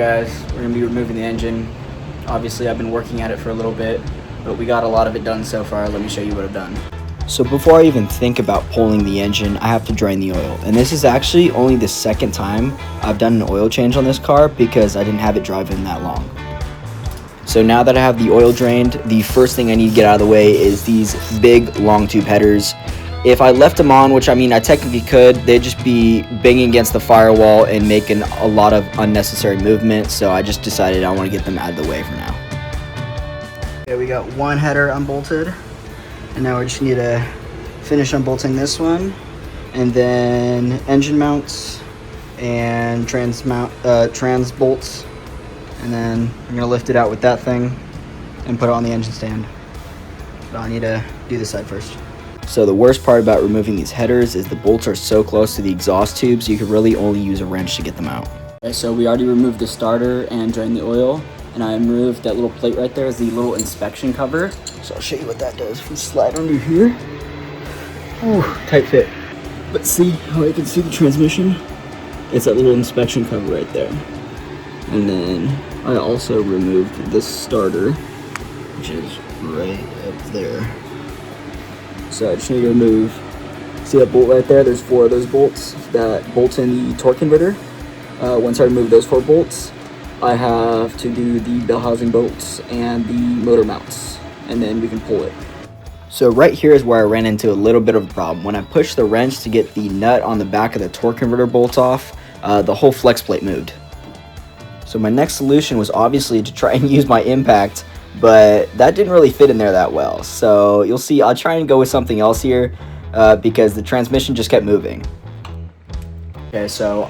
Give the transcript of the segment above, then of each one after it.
guys, we're going to be removing the engine. Obviously I've been working at it for a little bit, but we got a lot of it done so far. Let me show you what I've done. So before I even think about pulling the engine, I have to drain the oil. And this is actually only the second time I've done an oil change on this car because I didn't have it driving that long. So now that I have the oil drained, the first thing I need to get out of the way is these big long tube headers. If I left them on, which I mean I technically could, they'd just be banging against the firewall and making a lot of unnecessary movement, so I just decided I want to get them out of the way for now. Okay, we got one header unbolted, and now we just need to finish unbolting this one, and then engine mounts and trans bolts, and then I'm going to lift it out with that thing and put it on the engine stand. But I need to do this side first. So the worst part about removing these headers is the bolts are so close to the exhaust tubes you could really only use a wrench to get them out. Okay, so we already removed the starter and drained the oil, and I removed that little plate right there as the little inspection cover. So I'll show you what that does. If we slide under here, ooh, tight fit. But see how I can see the transmission? It's that little inspection cover right there. And then I also removed this starter, which is right up there. So I just need to remove, see that bolt right there? There's 4 of those bolts that bolt in the torque converter. Once I remove those 4 bolts, I have to do the bell housing bolts and the motor mounts, and then we can pull it. So right here is where I ran into a little bit of a problem. When I pushed the wrench to get the nut on the back of the torque converter bolt off, the whole flex plate moved. So my next solution was obviously to try and use my impact, but that didn't really fit in there that well. So you'll see I'll try and go with something else here because the transmission just kept moving. Okay, so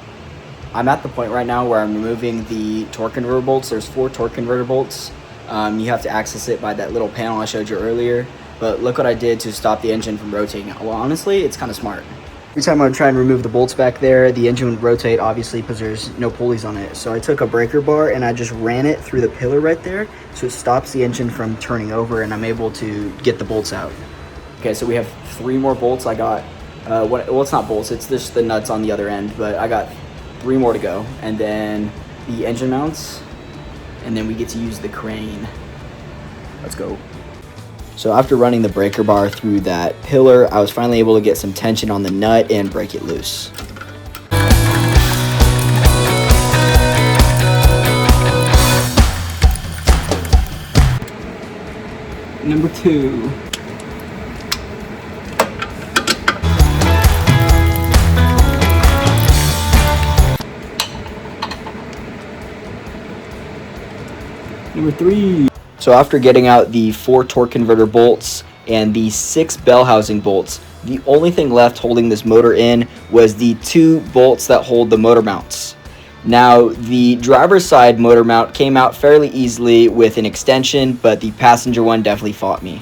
I'm at the point right now where I'm removing the torque converter bolts. There's 4 torque converter bolts. You have to access it by that little panel I showed you earlier, but look what I did to stop the engine from rotating. Well, honestly, it's kind of smart. Every time I would try and remove the bolts back there, the engine would rotate, obviously, because there's no pulleys on it. So I took a breaker bar and I just ran it through the pillar right there, so it stops the engine from turning over, and I'm able to get the bolts out. Okay, so we have 3 more bolts. I got, well, it's not bolts, it's just the nuts on the other end, but I got 3 more to go. And then the engine mounts, and then we get to use the crane. Let's go. So after running the breaker bar through that pillar, I was finally able to get some tension on the nut and break it loose. Number 2. Number 3. So after getting out the 4 torque converter bolts and the 6 bell housing bolts, the only thing left holding this motor in was the 2 bolts that hold the motor mounts. Now, the driver's side motor mount came out fairly easily with an extension, but the passenger one definitely fought me.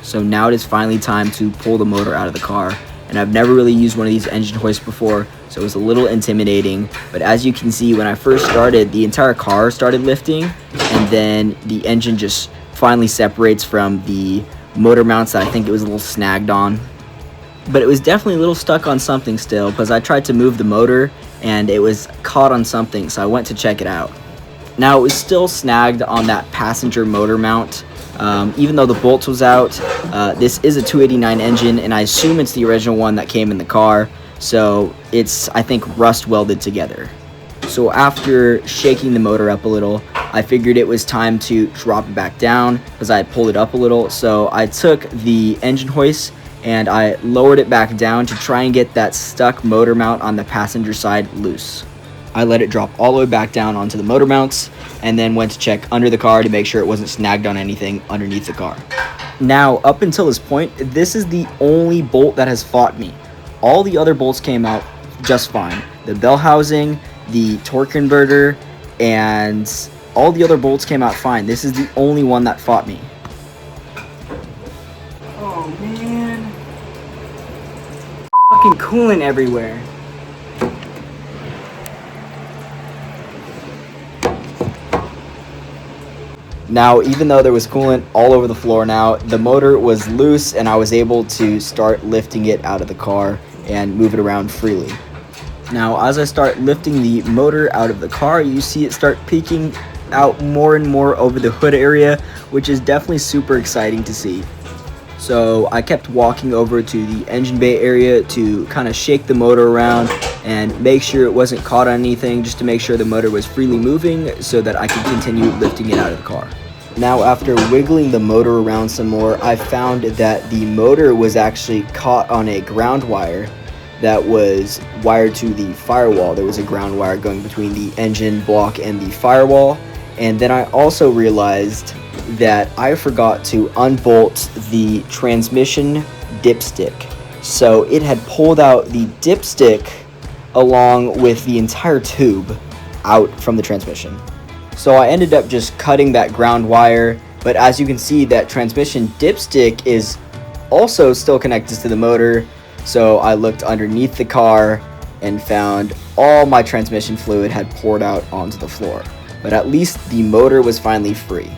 So now it is finally time to pull the motor out of the car. And I've never really used one of these engine hoists before, so it was a little intimidating. But as you can see, when I first started, the entire car started lifting, and then the engine just finally separates from the motor mounts that I think it was a little snagged on. But it was definitely a little stuck on something still, because I tried to move the motor and it was caught on something, so I went to check it out. Now, it was still snagged on that passenger motor mount. Even though the bolts was out, this is a 289 engine, and I assume it's the original one that came in the car, so it's, I think, rust welded together. So after shaking the motor up a little, I figured it was time to drop it back down because I had pulled it up a little. So I took the engine hoist and I lowered it back down to try and get that stuck motor mount on the passenger side loose. I let it drop all the way back down onto the motor mounts and then went to check under the car to make sure it wasn't snagged on anything underneath the car. Now, up until this point, this is the only bolt that has fought me. All the other bolts came out just fine. The bell housing, the torque converter, and all the other bolts came out fine. This is the only one that fought me. Oh man. Fucking coolant everywhere. Now, even though there was coolant all over the floor now, the motor was loose and I was able to start lifting it out of the car and move it around freely. Now, as I start lifting the motor out of the car, you see it start peeking out more and more over the hood area, which is definitely super exciting to see. So I kept walking over to the engine bay area to kind of shake the motor around and make sure it wasn't caught on anything, just to make sure the motor was freely moving so that I could continue lifting it out of the car. Now, after wiggling the motor around some more, I found that the motor was actually caught on a ground wire that was wired to the firewall. There was a ground wire going between the engine block and the firewall. And then I also realized that I forgot to unbolt the transmission dipstick. So it had pulled out the dipstick along with the entire tube out from the transmission. So I ended up just cutting that ground wire, but as you can see, that transmission dipstick is also still connected to the motor. So I looked underneath the car and found all my transmission fluid had poured out onto the floor. But at least the motor was finally free.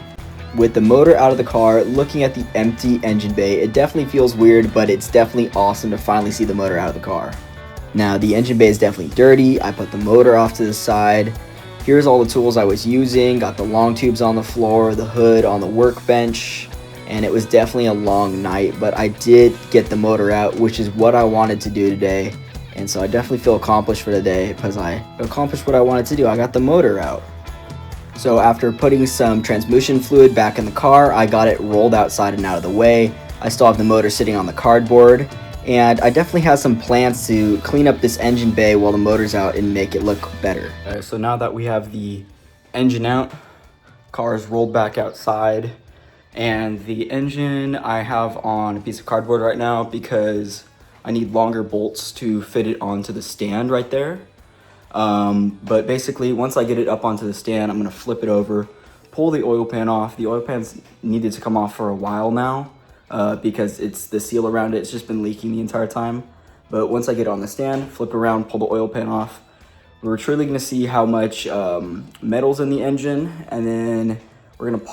With the motor out of the car, looking at the empty engine bay, it definitely feels weird, but it's definitely awesome to finally see the motor out of the car. Now, the engine bay is definitely dirty. I put the motor off to the side. Here's all the tools I was using. Got the long tubes on the floor, the hood on the workbench. And it was definitely a long night, but I did get the motor out, which is what I wanted to do today. And so I definitely feel accomplished for today because I accomplished what I wanted to do. I got the motor out. So after putting some transmission fluid back in the car, I got it rolled outside and out of the way. I still have the motor sitting on the cardboard, and I definitely have some plans to clean up this engine bay while the motor's out and make it look better. So now that we have the engine out, car is rolled back outside. And the engine I have on a piece of cardboard right now because I need longer bolts to fit it onto the stand right there. But basically, once I get it up onto the stand, I'm gonna flip it over, pull the oil pan off. The oil pan's needed to come off for a while now because it's the seal around it. It's just been leaking the entire time. But once I get it on the stand, flip around, pull the oil pan off, we're truly gonna see how much metal's in the engine, and then we're gonna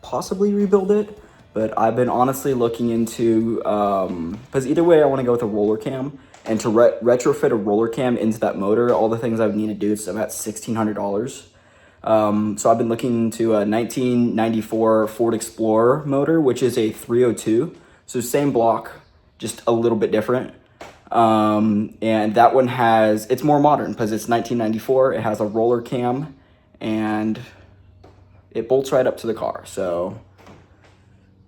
possibly rebuild it. But I've been honestly looking into, because either way I want to go with a roller cam, and to retrofit a roller cam into that motor, all the things I would need to do is about $1,600. So I've been looking into a 1994 Ford Explorer motor, which is a 302. So same block, just a little bit different. And that one it's more modern because it's 1994. It has a roller cam and it bolts right up to the car. So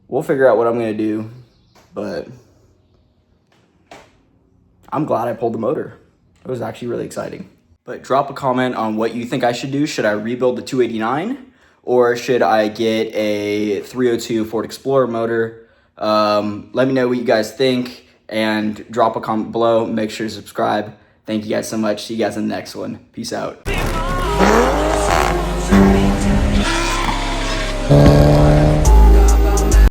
we'll figure out what I'm gonna do, but I'm glad I pulled the motor. It was actually really exciting. But drop a comment on what you think I should do. Should I rebuild the 289 or should I get a 302 Ford Explorer motor? Let me know what you guys think and drop a comment below. Make sure to subscribe. Thank you guys so much. See you guys in the next one. Peace out.